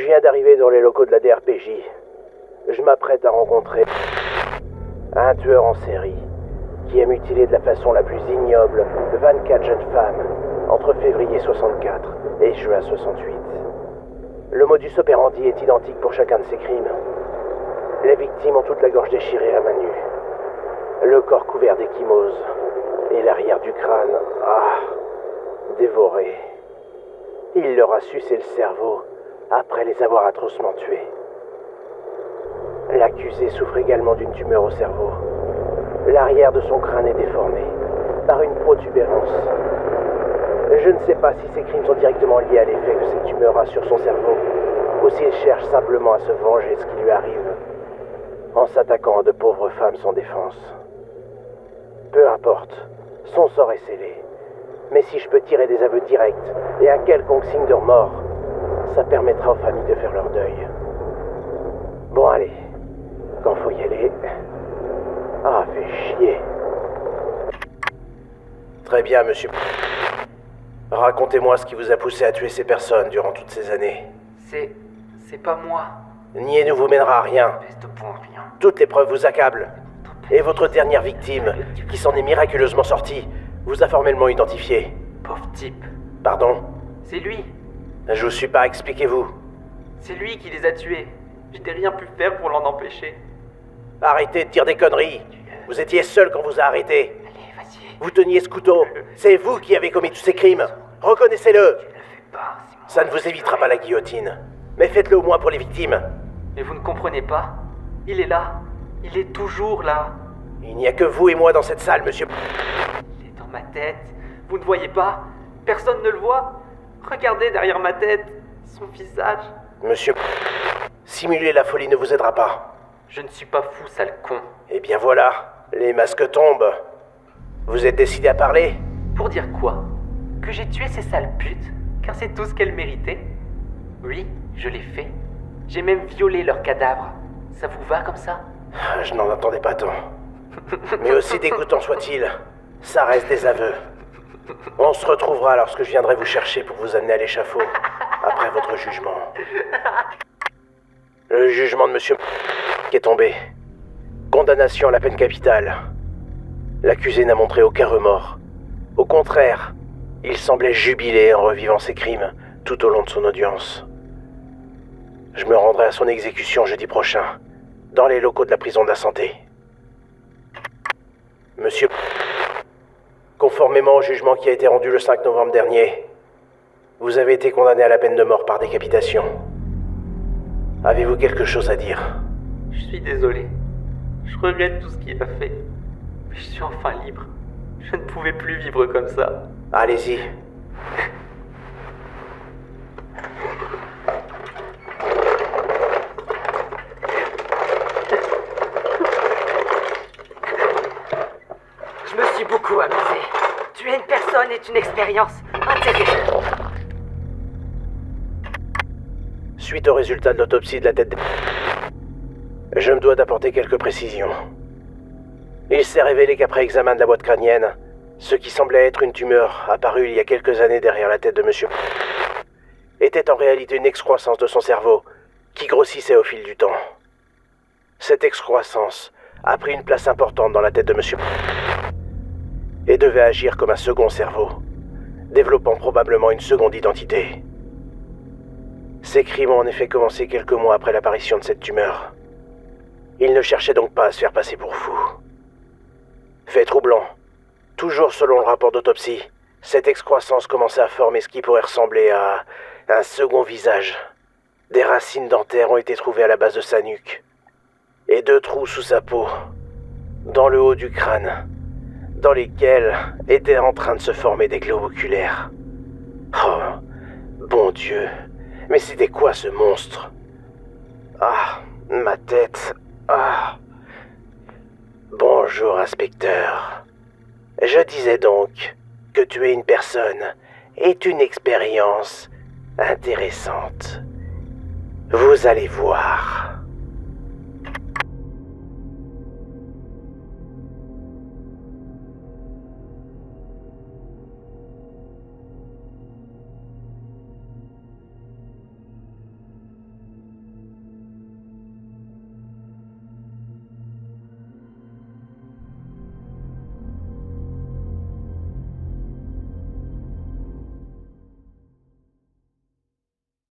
viens d'arriver dans les locaux de la DRPJ. Je m'apprête à rencontrer un tueur en série qui a mutilé de la façon la plus ignoble 24 jeunes femmes entre février 64 et juin 68. Le modus operandi est identique pour chacun de ces crimes. Les victimes ont toute la gorge déchirée à main nue, le corps couvert d'ecchymoses et l'arrière du crâne, dévoré. Il leur a sucé le cerveau après les avoir atrocement tués. L'accusé souffre également d'une tumeur au cerveau. L'arrière de son crâne est déformé par une protubérance. Je ne sais pas si ces crimes sont directement liés à l'effet que cette tumeur a sur son cerveau, ou s'il cherche simplement à se venger de ce qui lui arrive, en s'attaquant à de pauvres femmes sans défense. Peu importe, son sort est scellé. Mais si je peux tirer des aveux directs et un quelconque signe de remords, ça permettra aux familles de faire leur deuil. Bon allez, quand faut y aller... fait chier. Très bien, monsieur. Racontez-moi ce qui vous a poussé à tuer ces personnes durant toutes ces années. C'est pas moi. Nier ne vous mènera à rien. Espèce de bon rien. Toutes les preuves vous accablent. Et votre dernière victime, qui s'en est miraculeusement sortie, vous a formellement identifié. Pauvre type. Pardon? C'est lui. Je vous suis pas, expliquez-vous. C'est lui qui les a tués. Je n'ai rien pu faire pour l'en empêcher. Arrêtez de dire des conneries. Vous étiez seul quand vous a arrêté. Allez, vas-y. Vous teniez ce couteau. C'est vous qui avez commis tous ces crimes. Reconnaissez-le. Tu ne le fais pas, Simon. Ça ne vous évitera pas la guillotine. Mais faites-le au moins pour les victimes. Mais vous ne comprenez pas. Il est là. Il est toujours là. Il n'y a que vous et moi dans cette salle, monsieur. Il est dans ma tête. Vous ne voyez pas? Personne ne le voit. Regardez derrière ma tête. Son visage. Monsieur, simuler la folie ne vous aidera pas. Je ne suis pas fou, sale con. Eh bien voilà, les masques tombent. Vous êtes décidé à parler? Pour dire quoi? Que j'ai tué ces sales putes, car c'est tout ce qu'elles méritaient? Oui, je l'ai fait. J'ai même violé leurs cadavres. Ça vous va comme ça? Je n'en attendais pas tant. Mais aussi dégoûtant soit-il, ça reste des aveux. On se retrouvera lorsque je viendrai vous chercher pour vous amener à l'échafaud, après votre jugement. Le jugement de monsieur qui est tombé. Condamnation à la peine capitale. L'accusé n'a montré aucun remords. Au contraire, il semblait jubiler en revivant ses crimes tout au long de son audience. Je me rendrai à son exécution jeudi prochain, dans les locaux de la prison de la Santé. Monsieur, conformément au jugement qui a été rendu le 5 novembre dernier, vous avez été condamné à la peine de mort par décapitation. Avez-vous quelque chose à dire? Je suis désolé. Je regrette tout ce qu'il a fait. Mais je suis enfin libre. Je ne pouvais plus vivre comme ça. Allez-y. Je me suis beaucoup amusé. Tuer une personne est une expérience intéressante. Suite au résultat de l'autopsie de la tête je me dois d'apporter quelques précisions. Il s'est révélé qu'après examen de la boîte crânienne, ce qui semblait être une tumeur apparue il y a quelques années derrière la tête de monsieur était en réalité une excroissance de son cerveau qui grossissait au fil du temps. Cette excroissance a pris une place importante dans la tête de monsieur et devait agir comme un second cerveau, développant probablement une seconde identité. Ces crimes ont en effet commencé quelques mois après l'apparition de cette tumeur. Il ne cherchait donc pas à se faire passer pour fou. Fait troublant. Toujours selon le rapport d'autopsie, cette excroissance commençait à former ce qui pourrait ressembler à un second visage. Des racines dentaires ont été trouvées à la base de sa nuque. Et 2 trous sous sa peau, dans le haut du crâne, dans lesquels étaient en train de se former des globes oculaires. Oh, bon Dieu, mais c'était quoi ce monstre? Ah, ma tête. Ah. Bonjour, inspecteur. Je disais donc que tuer une personne est une expérience intéressante. Vous allez voir.